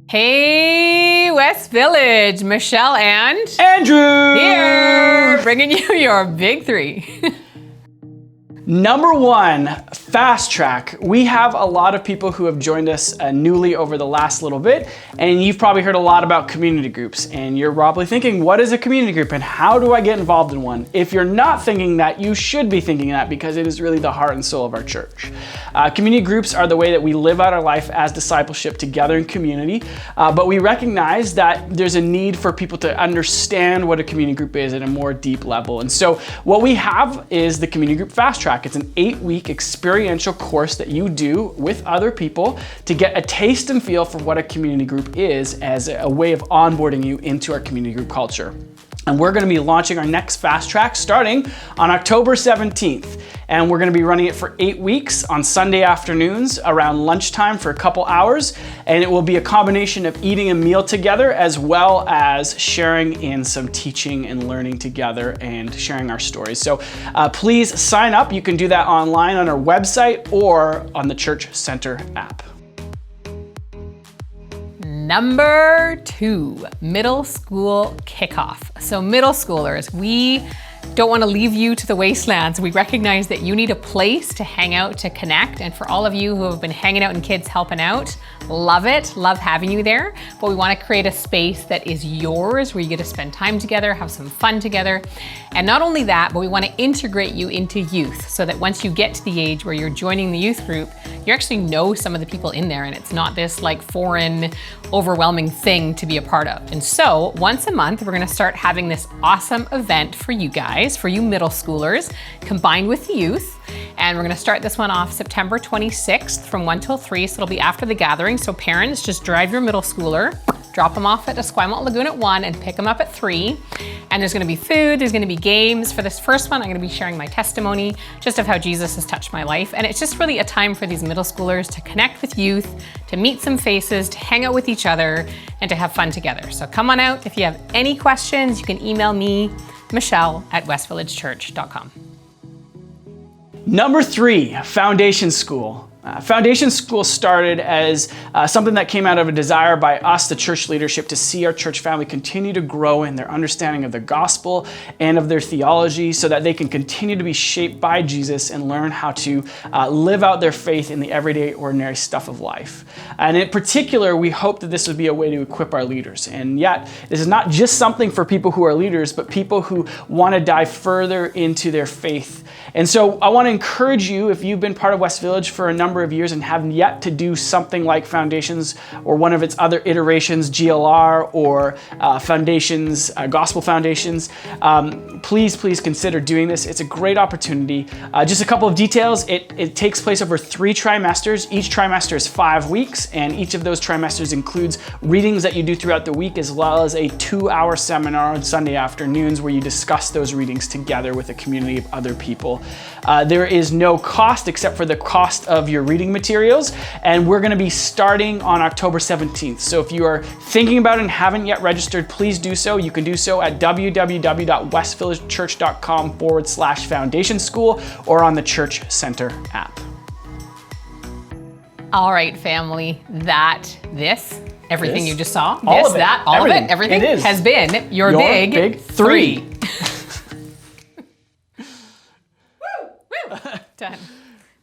Hey, West Village, Michelle and Andrew here, bringing you your big three. Number one, fast track. We have a lot of people who have joined us newly over the last little bit, and you've probably heard a lot about community groups, and you're probably thinking, what is a community group and how do I get involved in one? If you're not thinking that, you should be thinking that because it is really the heart and soul of our church. Community groups are the way that we live out our life as discipleship together in community, but we recognize that there's a need for people to understand what a community group is at a more deep level. And so what we have is the Community Group Fast Track. It's an 8-week experiential course that you do with other people to get a taste and feel for what a community group is as a way of onboarding you into our community group culture. And we're gonna be launching our next Fast Track starting on October 17th. And we're gonna be running it for 8 weeks on Sunday afternoons around lunchtime for a couple hours. And it will be a combination of eating a meal together as well as sharing in some teaching and learning together and sharing our stories. So please sign up. You can do that online on our website or on the Church Center app. Number 2, middle school kickoff. So middle schoolers, we don't want to leave you to the wastelands. We recognize that you need a place to hang out, to connect. And for all of you who have been hanging out and kids helping out, love it, love having you there. But we want to create a space that is yours, where you get to spend time together, have some fun together. And not only that, but we want to integrate you into youth so that once you get to the age where you're joining the youth group, you actually know some of the people in there and it's not this like foreign, overwhelming thing to be a part of. And so once a month, we're going to start having this awesome event for you guys, for you middle schoolers, combined with the youth. And we're going to start this one off September 26th from 1 till 3. So it'll be after the gathering. So parents, just drive your middle schooler, drop them off at Esquimalt Lagoon at 1 and pick them up at 3. And there's going to be food, there's going to be games. For this first one, I'm going to be sharing my testimony just of how Jesus has touched my life. And it's just really a time for these middle schoolers to connect with youth, to meet some faces, to hang out with each other, and to have fun together. So come on out. If you have any questions, you can email me, Michelle at westvillagechurch.com. Number 3, Foundation School. Foundation School started as something that came out of a desire by us, the church leadership, to see our church family continue to grow in their understanding of the gospel and of their theology so that they can continue to be shaped by Jesus and learn how to live out their faith in the everyday, ordinary stuff of life. And in particular, we hope that this would be a way to equip our leaders. And yet, this is not just something for people who are leaders, but people who want to dive further into their faith. And so I want to encourage you, if you've been part of West Village for a number of years and have yet to do something like Foundations or one of its other iterations, GLR or Foundations, Gospel Foundations, please consider doing this. It's a great opportunity. Just a couple of details. It takes place over 3 trimesters. Each trimester is 5 weeks, and each of those trimesters includes readings that you do throughout the week, as well as a 2-hour seminar on Sunday afternoons where you discuss those readings together with a community of other people. There is no cost except for the cost of your reading materials, and we're going to be starting on October 17th. So if you are thinking about it and haven't yet registered, please do so. You can do so at www.westvillagechurch.com/foundation school or on the Church Center app. All right, family, everything you just saw, all of it, everything has been your big 3.